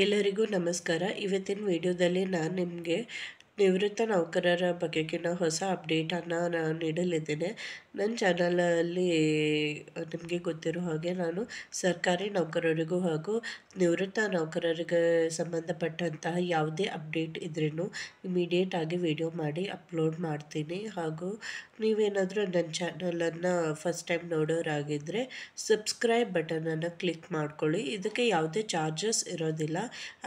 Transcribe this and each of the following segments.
ಎಲ್ಲರಿಗೂ ನಮಸ್ಕಾರ. ಇವತ್ತಿನ ವಿಡಿಯೋದಲ್ಲಿ ನಾನು ನಿಮಗೆ ನಿವೃತ್ತ ನೌಕರರ ಬಗೆಗಿನ ಹೊಸ ಅಪ್ಡೇಟನ್ನು ನಾನು ನೀಡಲಿದ್ದೇನೆ. ನನ್ನ ಚಾನಲಲ್ಲಿ ನಿಮಗೆ ಗೊತ್ತಿರೋ ಹಾಗೆ ನಾನು ಸರ್ಕಾರಿ ನೌಕರರಿಗೂ ಹಾಗೂ ನಿವೃತ್ತ ನೌಕರರಿಗೆ ಸಂಬಂಧಪಟ್ಟಂತಹ ಯಾವುದೇ ಅಪ್ಡೇಟ್ ಇದ್ರೂ ಇಮಿಡಿಯೇಟ್ ಆಗಿ ವಿಡಿಯೋ ಮಾಡಿ ಅಪ್ಲೋಡ್ ಮಾಡ್ತೀನಿ. ಹಾಗೂ ನೀವೇನಾದರೂ ನನ್ನ ಚಾನಲನ್ನು ಫಸ್ಟ್ ಟೈಮ್ ನೋಡೋರಾಗಿದ್ದರೆ ಸಬ್ಸ್ಕ್ರೈಬ್ ಬಟನನ್ನು ಕ್ಲಿಕ್ ಮಾಡ್ಕೊಳ್ಳಿ. ಇದಕ್ಕೆ ಯಾವುದೇ ಚಾರ್ಜಸ್ ಇರೋದಿಲ್ಲ.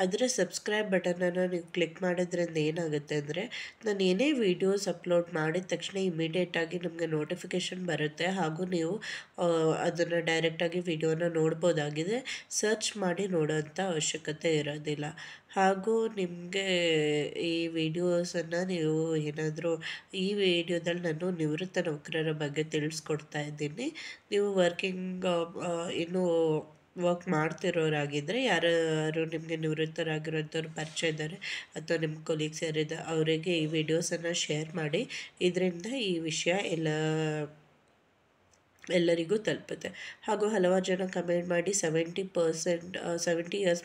ಆದರೆ ಸಬ್ಸ್ಕ್ರೈಬ್ ಬಟನನ್ನು ನೀವು ಕ್ಲಿಕ್ ಮಾಡೋದ್ರಿಂದ ಏನಾಗುತ್ತೆ ಅಂದರೆ ನಾನು ಏನೇ ವೀಡಿಯೋಸ್ ಅಪ್ಲೋಡ್ ಮಾಡಿದ ತಕ್ಷಣ ಇಮಿಡಿಯೇಟಾಗಿ ನಿಮಗೆ ನೋಟಿಫಿಕೇಷನ್ ಬರುತ್ತೆ. ಹಾಗೂ ನೀವು ಅದನ್ನು ಡೈರೆಕ್ಟಾಗಿ ವಿಡಿಯೋನ ನೋಡ್ಬೋದಾಗಿದೆ. ಸರ್ಚ್ ಮಾಡಿ ನೋಡೋವಂಥ ಅವಶ್ಯಕತೆ ಇರೋದಿಲ್ಲ. ಹಾಗೂ ನಿಮಗೆ ಈ ವಿಡಿಯೋಸನ್ನು ನೀವು ಏನಾದರೂ ಈ ವಿಡಿಯೋದಲ್ಲಿ ನಾನು ನಿವೃತ್ತ ನೌಕರರ ಬಗ್ಗೆ ತಿಳಿಸ್ಕೊಡ್ತಾ ಇದ್ದೀನಿ. ನೀವು ಇನ್ನೂ ವರ್ಕ್ ಮಾಡ್ತಿರೋರಾಗಿದ್ದರೆ ಯಾರು ನಿಮಗೆ ನಿವೃತ್ತರಾಗಿರೋಂಥವ್ರು ಪರಿಚಯ ಇದ್ದಾರೆ ಅಥವಾ ನಿಮ್ಮ ಕೊಲೀಗ್ಸ್ ಯಾರಿದ್ದಾರೆ ಅವರಿಗೆ ಈ ವಿಡಿಯೋಸನ್ನು ಶೇರ್ ಮಾಡಿ. ಇದರಿಂದ ಈ ವಿಷಯ ಎಲ್ಲರಿಗೂ ತಲುಪುತ್ತೆ. ಹಾಗೂ ಹಲವಾರು ಜನ ಕಮೆಂಟ್ ಮಾಡಿ 70 ಇಯರ್ಸ್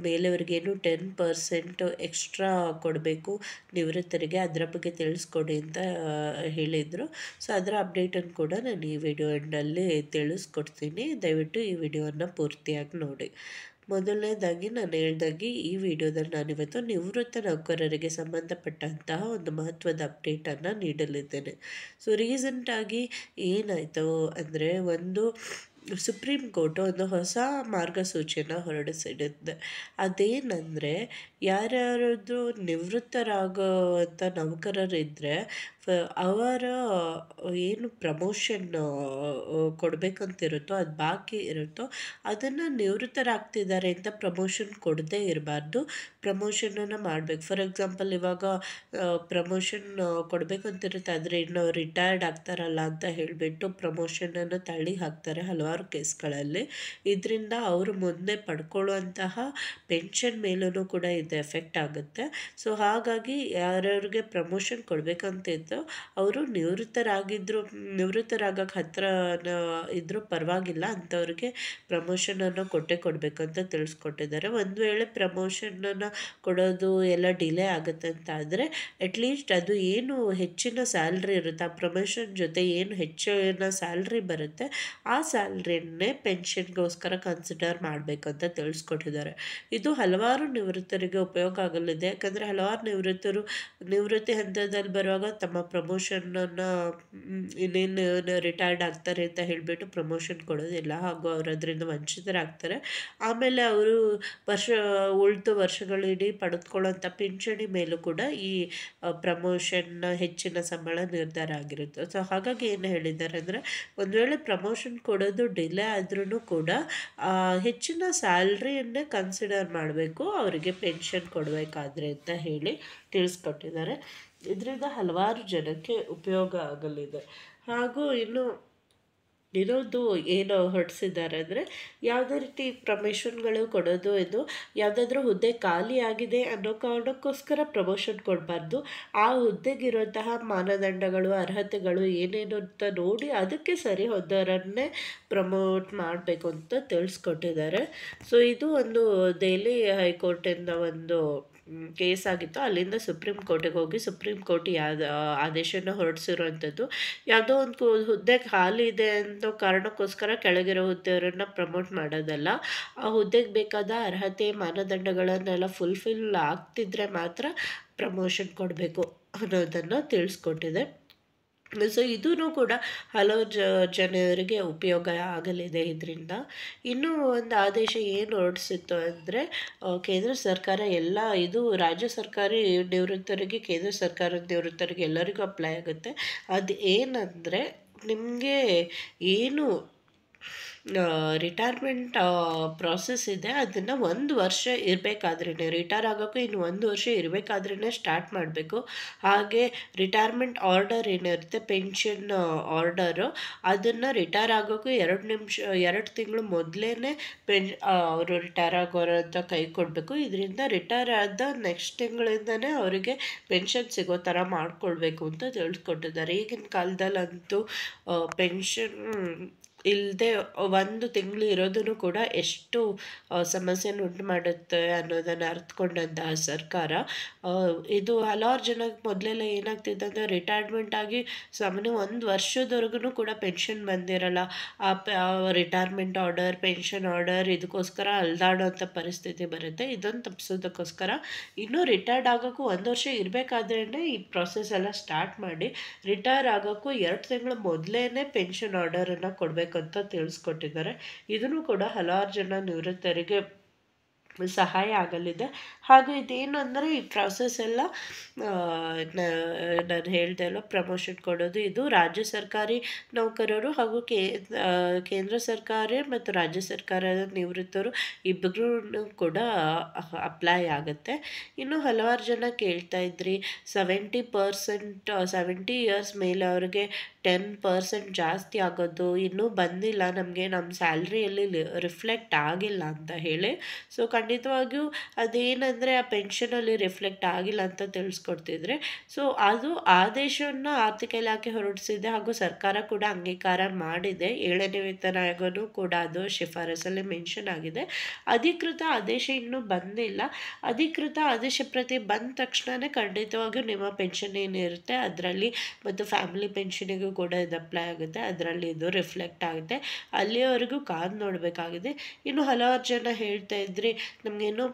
ಮೇಲೆಯವರಿಗೇನು 10% ಎಕ್ಸ್ಟ್ರಾ ಕೊಡಬೇಕು ನಿವೃತ್ತರಿಗೆ, ಅದರ ಬಗ್ಗೆ ತಿಳಿಸ್ಕೊಡಿ ಅಂತ ಹೇಳಿದರು. ಸೊ ಅದರ ಅಪ್ಡೇಟನ್ನು ಕೂಡ ನಾನು ಈ ವಿಡಿಯೋ ಎಂಡಲ್ಲಿ ತಿಳಿಸ್ಕೊಡ್ತೀನಿ. ದಯವಿಟ್ಟು ಈ ವಿಡಿಯೋವನ್ನು ಪೂರ್ತಿಯಾಗಿ ನೋಡಿ. ಮೊದಲನೇದಾಗಿ ನಾನು ಹೇಳ್ದಾಗೆ ಈ ವಿಡಿಯೋದಲ್ಲಿ ನಾನಿವತ್ತು ನಿವೃತ್ತ ನೌಕರರಿಗೆ ಸಂಬಂಧಪಟ್ಟಂತಹ ಒಂದು ಮಹತ್ವದ ಅಪ್ಡೇಟನ್ನು ನೀಡಲಿದ್ದೇನೆ. ಸೊ ರೀಸೆಂಟಾಗಿ ಏನಾಯಿತು ಅಂದರೆ ಸುಪ್ರೀಂ ಕೋರ್ಟ್ ಒಂದು ಹೊಸ ಮಾರ್ಗಸೂಚಿಯನ್ನು ಹೊರಡಿಸಿದೆ. ಅದೇನೆಂದರೆ ಯಾರ್ಯಾರದ್ದು ನಿವೃತ್ತರಾಗುವಂಥ ನೌಕರರಿದ್ದರೆ ಅವರ ಏನು ಪ್ರಮೋಷನ್ ಕೊಡಬೇಕಂತಿರುತ್ತೋ ಅದು ಬಾಕಿ ಇರುತ್ತೋ ಅದನ್ನು ನಿವೃತ್ತರಾಗ್ತಿದ್ದಾರೆ ಅಂತ ಪ್ರಮೋಷನ್ ಕೊಡದೇ ಇರಬಾರ್ದು. ಪ್ರಮೋಷನನ್ನು ಮಾಡಬೇಕು. ಫಾರ್ ಎಕ್ಸಾಂಪಲ್ ಇವಾಗ ಪ್ರಮೋಷನ್ ಕೊಡಬೇಕಂತಿರುತ್ತೆ, ಆದರೆ ಇನ್ನು ರಿಟೈರ್ಡ್ ಆಗ್ತಾರಲ್ಲ ಅಂತ ಹೇಳಿಬಿಟ್ಟು ಪ್ರಮೋಷನನ್ನು ತಳ್ಳಿ ಹಾಕ್ತಾರೆ ಹಲವಾರು ಕೇಸ್ಗಳಲ್ಲಿ. ಇದರಿಂದ ಅವರು ಮುಂದೆ ಪಡ್ಕೊಳ್ಳುವಂತಹ ಪೆನ್ಷನ್ ಮೇಲೂ ಕೂಡ ಇದು ಎಫೆಕ್ಟ್ ಆಗುತ್ತೆ. ಸೊ ಹಾಗಾಗಿ ಯಾರ್ಯಾರಿಗೆ ಪ್ರಮೋಷನ್ ಕೊಡಬೇಕಂತಿದ್ದು ಅವರು ನಿವೃತ್ತರಾಗಕ್ಕೆ ಹತ್ತಿರ ಇದ್ರೂ ಪರವಾಗಿಲ್ಲ, ಅಂಥವ್ರಿಗೆ ಪ್ರಮೋಷನನ್ನು ಕೊಡಬೇಕಂತ ತಿಳಿಸ್ಕೊಟ್ಟಿದ್ದಾರೆ. ಒಂದು ವೇಳೆ ಪ್ರಮೋಷನನ್ನು ಕೊಡೋದು ಎಲ್ಲ ಡಿಲೇ ಆಗುತ್ತೆ ಅಂತ ಆದರೆ ಅಟ್ಲೀಸ್ಟ್ ಅದು ಏನು ಹೆಚ್ಚಿನ ಸ್ಯಾಲ್ರಿ ಇರುತ್ತೆ, ಆ ಪ್ರಮೋಷನ್ ಜೊತೆ ಏನು ಹೆಚ್ಚಿನ ಸ್ಯಾಲ್ರಿ ಬರುತ್ತೆ ಆ ಸ್ಯಾಲ್ರಿಯನ್ನೇ ಪೆನ್ಷನ್ಗೋಸ್ಕರ ಕನ್ಸಿಡರ್ ಮಾಡಬೇಕಂತ ತಿಳಿಸ್ಕೊಟ್ಟಿದ್ದಾರೆ. ಇದು ಹಲವಾರು ನಿವೃತ್ತರಿಗೆ ಉಪಯೋಗ ಆಗಲಿದೆ. ಯಾಕಂದರೆ ಹಲವಾರು ನಿವೃತ್ತಿ ಹಂತದಲ್ಲಿ ಬರುವಾಗ ತಮ್ಮ ಪ್ರಮೋಷನನ್ನು ಇನ್ನೇನು ರಿಟೈರ್ಡ್ ಆಗ್ತಾರೆ ಅಂತ ಹೇಳಿಬಿಟ್ಟು ಪ್ರಮೋಷನ್ ಕೊಡೋದಿಲ್ಲ. ಹಾಗೂ ಅವರು ಅದರಿಂದ ವಂಚಿತರಾಗ್ತಾರೆ. ಆಮೇಲೆ ಅವರು ವರ್ಷಗಳಿಡೀ ಪಡೆದುಕೊಳ್ಳೋಂಥ ಪಿಂಚಣಿ ಮೇಲೂ ಕೂಡ ಈ ಪ್ರಮೋಷನ್ನ ಹೆಚ್ಚಿನ ಸಂಬಳ ನಿರ್ಧಾರ ಆಗಿರುತ್ತೆ. ಸೊ ಹಾಗಾಗಿ ಏನು ಹೇಳಿದ್ದಾರೆ ಅಂದರೆ ಒಂದು ವೇಳೆ ಪ್ರಮೋಷನ್ ಕೊಡೋದು ಡಿಲೇ ಆದ್ರೂ ಕೂಡ ಹೆಚ್ಚಿನ ಸ್ಯಾಲ್ರಿಯನ್ನೇ ಕನ್ಸಿಡರ್ ಮಾಡಬೇಕು ಅವರಿಗೆ ಪೆನ್ಷನ್ ಕೊಡಬೇಕಾದ್ರೆ ಅಂತ ಹೇಳಿ ತಿಳಿಸ್ಕೊಟ್ಟಿದ್ದಾರೆ. ಇದರಿಂದ ಹಲವಾರು ಜನಕ್ಕೆ ಉಪಯೋಗ ಆಗಲಿದೆ. ಹಾಗೂ ಇನ್ನೊಂದು ಏನು ಹೊರಡಿಸಿದ್ದಾರೆ ಅಂದರೆ ಯಾವುದೇ ರೀತಿ ಪ್ರಮೋಷನ್ಗಳು ಕೊಡೋದು ಇದು ಯಾವುದಾದ್ರೂ ಹುದ್ದೆ ಖಾಲಿ ಆಗಿದೆ ಅನ್ನೋ ಕಾರಣಕ್ಕೋಸ್ಕರ ಪ್ರಮೋಷನ್ ಕೊಡಬಾರ್ದು. ಆ ಹುದ್ದೆಗಿರುವಂತಹ ಮಾನದಂಡಗಳು ಅರ್ಹತೆಗಳು ಏನೇನು ಅಂತ ನೋಡಿ ಅದಕ್ಕೆ ಸರಿ ಹೋದವರನ್ನೇ ಪ್ರಮೋಟ್ ಮಾಡಬೇಕು ಅಂತ ತಿಳಿಸ್ಕೊಟ್ಟಿದ್ದಾರೆ. ಸೊ ಇದು ಒಂದು ದೆಹಲಿ ಹೈಕೋರ್ಟಿಂದ ಒಂದು ಕೇಸ್ ಆಗಿತ್ತು. ಅಲ್ಲಿಂದ ಸುಪ್ರೀಂ ಕೋರ್ಟಿಗೆ ಹೋಗಿ ಸುಪ್ರೀಂ ಕೋರ್ಟ್ ಆದೇಶನ ಹೊರಡಿಸಿರುವಂಥದ್ದು. ಯಾವುದೋ ಒಂದು ಹುದ್ದೆ ಖಾಲಿ ಇದೆ ಅನ್ನೋ ಕಾರಣಕ್ಕೋಸ್ಕರ ಕೆಳಗಿರೋ ಹುದ್ದೆಯವರನ್ನು ಪ್ರಮೋಟ್ ಮಾಡೋದಲ್ಲ. ಆ ಹುದ್ದೆಗೆ ಬೇಕಾದ ಅರ್ಹತೆ ಮಾನದಂಡಗಳನ್ನೆಲ್ಲ ಫುಲ್ಫಿಲ್ ಆಗ್ತಿದ್ರೆ ಮಾತ್ರ ಪ್ರಮೋಷನ್ ಕೊಡಬೇಕು ಅನ್ನೋದನ್ನು ತಿಳಿಸ್ಕೊಟ್ಟಿದೆ. ಸೊ ಇದೂ ಕೂಡ ಹಲವು ಜನರಿಗೆ ಉಪಯೋಗ ಆಗಲಿದೆ ಇದರಿಂದ. ಇನ್ನೂ ಒಂದು ಆದೇಶ ಏನು ಹೊರಡಿಸಿತ್ತು ಅಂದರೆ ಕೇಂದ್ರ ಸರ್ಕಾರ ಇದು ರಾಜ್ಯ ಸರ್ಕಾರಿ ನಿವೃತ್ತರಿಗೆ ಕೇಂದ್ರ ಸರ್ಕಾರದ ನಿವೃತ್ತರಿಗೆ ಎಲ್ಲರಿಗೂ ಅಪ್ಲೈ ಆಗುತ್ತೆ. ಅದು ಏನಂದರೆ ನಿಮಗೆ ಏನು ರಿಟೈರ್ಮೆಂಟ್ ಪ್ರಾಸೆಸ್ ಇದೆ ಅದನ್ನು 1 ವರ್ಷ ಇರಬೇಕಾದ್ರೇ ರಿಟೈರ್ ಆಗೋಕ್ಕೂ ಇನ್ನು 1 ವರ್ಷ ಇರಬೇಕಾದ್ರೇ ಸ್ಟಾರ್ಟ್ ಮಾಡಬೇಕು. ಹಾಗೆ ರಿಟೈರ್ಮೆಂಟ್ ಆರ್ಡರ್ ಏನಿರುತ್ತೆ ಪೆನ್ಷನ್ ಆರ್ಡರು ಅದನ್ನು ರಿಟೈರ್ ಆಗೋಕ್ಕೂ 2 ತಿಂಗಳು ಮೊದಲೇ ಅವರು ರಿಟೈರ್ ಆಗೋರು ಅಂತ ಕೈ ಕೊಡಬೇಕು. ಇದರಿಂದ ರಿಟೈರ್ ಆದ ನೆಕ್ಸ್ಟ್ ತಿಂಗಳಿಂದನೇ ಅವರಿಗೆ ಪೆನ್ಷನ್ ಸಿಗೋ ಥರ ಮಾಡ್ಕೊಳ್ಬೇಕು ಅಂತ ತಿಳಿಸ್ಕೊಟ್ಟಿದ್ದಾರೆ. ಈಗಿನ ಕಾಲದಲ್ಲಂತೂ ಪೆನ್ಷನ್ ಇಲ್ಲದೆ ಒಂದು ತಿಂಗಳು ಇರೋದನ್ನು ಕೂಡ ಎಷ್ಟು ಸಮಸ್ಯೆನ ಉಂಟು ಮಾಡುತ್ತೆ ಅನ್ನೋದನ್ನು ಅರ್ಥಕೊಂಡಂತಹ ಸರ್ಕಾರ ಇದು ಹಲವಾರು ಜನಕ್ಕೆ ಮೊದಲೆಲ್ಲ ಏನಾಗ್ತಿದೆ ಅಂದರೆ ರಿಟೈರ್ಮೆಂಟ್ ಆಗಿ ಸಾಮಾನ್ಯ ಒಂದು ವರ್ಷದವರೆಗೂ ಕೂಡ ಪೆನ್ಷನ್ ಬಂದಿರಲ್ಲ. ರಿಟೈರ್ಮೆಂಟ್ ಆರ್ಡರ್, ಪೆನ್ಷನ್ ಆರ್ಡರ್ ಇದಕ್ಕೋಸ್ಕರ ಅಲ್ದಾಡೋಂಥ ಪರಿಸ್ಥಿತಿ ಬರುತ್ತೆ. ಇದನ್ನು ತಪ್ಪಿಸೋದಕ್ಕೋಸ್ಕರ ಇನ್ನೂ ರಿಟೈರ್ಡ್ ಆಗೋಕ್ಕೂ 1 ವರ್ಷ ಇರಬೇಕಾದ್ರೇ ಈ ಪ್ರೊಸೆಸ್ ಎಲ್ಲ ಸ್ಟಾರ್ಟ್ ಮಾಡಿ ರಿಟೈರ್ ಆಗೋಕ್ಕೂ 2 ತಿಂಗಳ ಮೊದಲೇ ಪೆನ್ಷನ್ ಆರ್ಡರನ್ನು ಕೊಡಬೇಕಂತ ತಿಳಿಸ್ಕೊಟ್ಟಿದ್ದಾರೆ. ಇದನ್ನು ಕೂಡ ಹಲವಾರು ಜನ ನಿವೃತ್ತರಿಗೆ ಸಹಾಯ ಆಗಲಿದೆ. ಹಾಗೂ ಇದೇನು ಅಂದರೆ ಈ ಪ್ರಾಸೆಸ್ ಎಲ್ಲ ನಾನು ಹೇಳ್ದೆ ಅಲ್ವ, ಪ್ರಮೋಷನ್ ಕೊಡೋದು ಇದು ರಾಜ್ಯ ಸರ್ಕಾರಿ ನೌಕರರು ಹಾಗೂ ಕೇಂದ್ರ ಸರ್ಕಾರ ಮತ್ತು ರಾಜ್ಯ ಸರ್ಕಾರದ ನಿವೃತ್ತರು ಇಬ್ಬರೂ ಕೂಡ ಅಪ್ಲೈ ಆಗುತ್ತೆ. ಇನ್ನು ಹಲವಾರು ಜನ ಕೇಳ್ತಾ ಇದ್ರಿ 70% ಇಯರ್ಸ್ ಮೇಲೆ ಅವ್ರಿಗೆ 10% ಜಾಸ್ತಿ ಆಗೋದು ಇನ್ನೂ ಬಂದಿಲ್ಲ, ನಮಗೆ ನಮ್ಮ ಸ್ಯಾಲ್ರಿಯಲ್ಲಿ ರಿಫ್ಲೆಕ್ಟ್ ಆಗಿಲ್ಲ ಅಂತ ಹೇಳಿ. ಸೊ ಖಂಡಿತವಾಗಿಯೂ ಅದೇನಂದರೆ ಆ ಪೆನ್ಷನಲ್ಲಿ ರಿಫ್ಲೆಕ್ಟ್ ಆಗಿಲ್ಲ ಅಂತ ತಿಳಿಸ್ಕೊಡ್ತಿದ್ರೆ. ಸೊ ಅದು ಆದೇಶವನ್ನು ಆರ್ಥಿಕ ಇಲಾಖೆ ಹೊರಡಿಸಿದೆ ಹಾಗೂ ಸರ್ಕಾರ ಕೂಡ ಅಂಗೀಕಾರ ಮಾಡಿದೆ. 7ನೇ ವೇತನ ಆಯೋಗನೂ ಕೂಡ ಅದು ಶಿಫಾರಸಲ್ಲಿ ಮೆನ್ಷನ್ ಆಗಿದೆ. ಅಧಿಕೃತ ಆದೇಶ ಇನ್ನೂ ಬಂದಿಲ್ಲ. ಅಧಿಕೃತ ಆದೇಶ ಪ್ರತಿ ಬಂದ ತಕ್ಷಣವೇ ಖಂಡಿತವಾಗಿಯೂ ನಿಮ್ಮ ಪೆನ್ಷನ್ ಏನಿರುತ್ತೆ ಅದರಲ್ಲಿ ಮತ್ತು ಫ್ಯಾಮಿಲಿ ಪೆನ್ಷನಿಗೂ ಕೂಡ ಇದು ಅಪ್ಲೈ ಆಗುತ್ತೆ, ಅದರಲ್ಲಿ ಇದು ರಿಫ್ಲೆಕ್ಟ್ ಆಗುತ್ತೆ. ಅಲ್ಲಿಯವರೆಗೂ ಕಾದು ನೋಡಬೇಕಾಗಿದೆ. ಇನ್ನು ಹಲವಾರು ಜನ ಹೇಳ್ತಾ ಇದ್ರಿ ನಮಗೇನು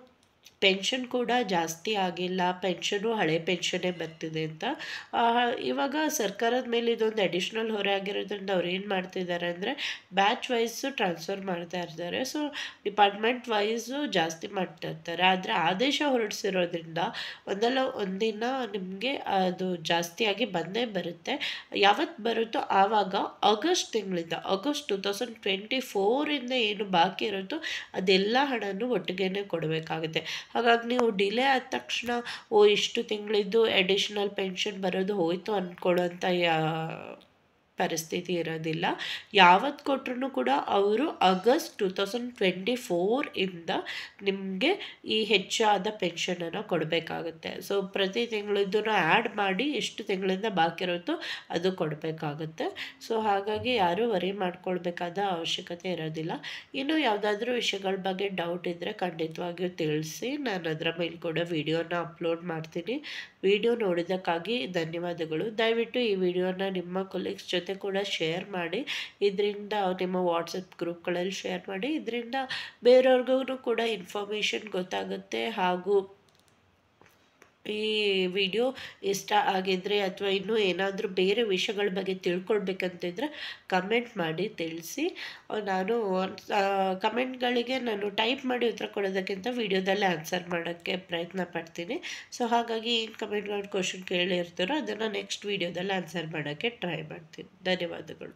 ಪೆನ್ಷನ್ ಕೂಡ ಜಾಸ್ತಿ ಆಗಿಲ್ಲ, ಪೆನ್ಷನು ಹಳೆ ಪೆನ್ಷನ್ನೇ ಬರ್ತಿದೆ ಅಂತ. ಇವಾಗ ಸರ್ಕಾರದ ಮೇಲೆ ಇದೊಂದು ಅಡಿಷ್ನಲ್ ಹೊರೆ ಆಗಿರೋದ್ರಿಂದ ಅವ್ರು ಏನು ಮಾಡ್ತಿದ್ದಾರೆ ಅಂದರೆ ಬ್ಯಾಚ್ ವೈಸು ಟ್ರಾನ್ಸ್ಫರ್ ಮಾಡ್ತಾ ಇರ್ತಾರೆ. ಸೊ ಡಿಪಾರ್ಟ್ಮೆಂಟ್ ವೈಸು ಜಾಸ್ತಿ ಮಾಡ್ತಾ ಇರ್ತಾರೆ. ಆದರೆ ಆದೇಶ ಹೊರಡಿಸಿರೋದ್ರಿಂದ ಒಂದಲ್ಲ ಒಂದಿನ ನಿಮಗೆ ಅದು ಜಾಸ್ತಿಯಾಗಿ ಬಂದೇ ಬರುತ್ತೆ. ಯಾವತ್ತು ಬರುತ್ತೋ ಆವಾಗ ಆಗಸ್ಟ್ ತಿಂಗಳಿಂದ, ಆಗಸ್ಟ್ 2024 ಏನು ಬಾಕಿ ಇರುತ್ತೋ ಅದೆಲ್ಲ ಹಣನೂ ಒಟ್ಟಿಗೆ ಕೊಡಬೇಕಾಗುತ್ತೆ. ಹಾಗಾಗಿ ನೀವು ಡಿಲೇ ಆದ ತಕ್ಷಣ ಇಷ್ಟು ತಿಂಗಳಿದ್ದು ಅಡಿಷ್ನಲ್ ಪೆನ್ಷನ್ ಬರೋದು ಹೋಯಿತು ಅಂದ್ಕೊಳ್ಳೋಂಥ ಪರಿಸ್ಥಿತಿ ಇರೋದಿಲ್ಲ. ಯಾವತ್ತು ಕೊಟ್ಟರು ಕೂಡ ಅವರು ಆಗಸ್ಟ್ 2024 ನಿಮಗೆ ಈ ಹೆಚ್ಚಾದ ಪೆನ್ಷನನ್ನು ಕೊಡಬೇಕಾಗುತ್ತೆ. ಸೊ ಪ್ರತಿ ತಿಂಗಳಿದ್ದನ್ನು ಆ್ಯಡ್ ಮಾಡಿ ಎಷ್ಟು ತಿಂಗಳಿಂದ ಬಾಕಿ ಇರುತ್ತೋ ಅದು ಕೊಡಬೇಕಾಗುತ್ತೆ. ಸೊ ಹಾಗಾಗಿ ಯಾರೂ ವರಿ ಮಾಡ್ಕೊಳ್ಬೇಕಾದ ಅವಶ್ಯಕತೆ ಇರೋದಿಲ್ಲ. ಇನ್ನು ಯಾವುದಾದ್ರೂ ವಿಷಯಗಳ ಬಗ್ಗೆ ಡೌಟ್ ಇದ್ದರೆ ಖಂಡಿತವಾಗಿಯೂ ತಿಳಿಸಿ, ನಾನು ಅದರ ಮೇಲೆ ಕೂಡ ವಿಡಿಯೋನ ಅಪ್ಲೋಡ್ ಮಾಡ್ತೀನಿ. ವಿಡಿಯೋ ನೋಡಿದ್ದಕ್ಕಾಗಿ ಧನ್ಯವಾದಗಳು. ದಯವಿಟ್ಟು ಈ ವಿಡಿಯೋನ ನಿಮ್ಮ ಕೊಲೀಗ್ಸ್ ಜೊತೆ ಕೂಡ ಶೇರ್ ಮಾಡಿ. ಇದರಿಂದ ನಿಮ್ಮ ವಾಟ್ಸಪ್ ಗ್ರೂಪ್ಗಳಲ್ಲಿ ಶೇರ್ ಮಾಡಿ. ಇದರಿಂದ ಬೇರೆಯವ್ರಿಗೂ ಕೂಡ ಇನ್ಫಾರ್ಮೇಷನ್ ಗೊತ್ತಾಗುತ್ತೆ. ಹಾಗೂ ಈ ವಿಡಿಯೋ ಇಷ್ಟ ಆಗಿದ್ದರೆ ಅಥವಾ ಇನ್ನೂ ಏನಾದರೂ ಬೇರೆ ವಿಷಯಗಳ ಬಗ್ಗೆ ತಿಳ್ಕೊಳ್ಬೇಕಂತಿದ್ರೆ ಕಮೆಂಟ್ ಮಾಡಿ ತಿಳಿಸಿ. ನಾನು ಕಮೆಂಟ್ಗಳಿಗೆ ನಾನು ಟೈಪ್ ಮಾಡಿ ಉತ್ತರ ಕೊಡೋದಕ್ಕಿಂತ ವಿಡಿಯೋದಲ್ಲೇ ಆನ್ಸರ್ ಮಾಡೋಕ್ಕೆ ಪ್ರಯತ್ನ ಪಡ್ತೀನಿ. ಸೊ ಹಾಗಾಗಿ ಏನು ಕಮೆಂಟ್ಗಳು ಕ್ವಶನ್ ಕೇಳಿರ್ತಾರೋ ಅದನ್ನು ನೆಕ್ಸ್ಟ್ ವಿಡಿಯೋದಲ್ಲಿ ಆನ್ಸರ್ ಮಾಡೋಕ್ಕೆ ಟ್ರೈ ಮಾಡ್ತೀನಿ. ಧನ್ಯವಾದಗಳು.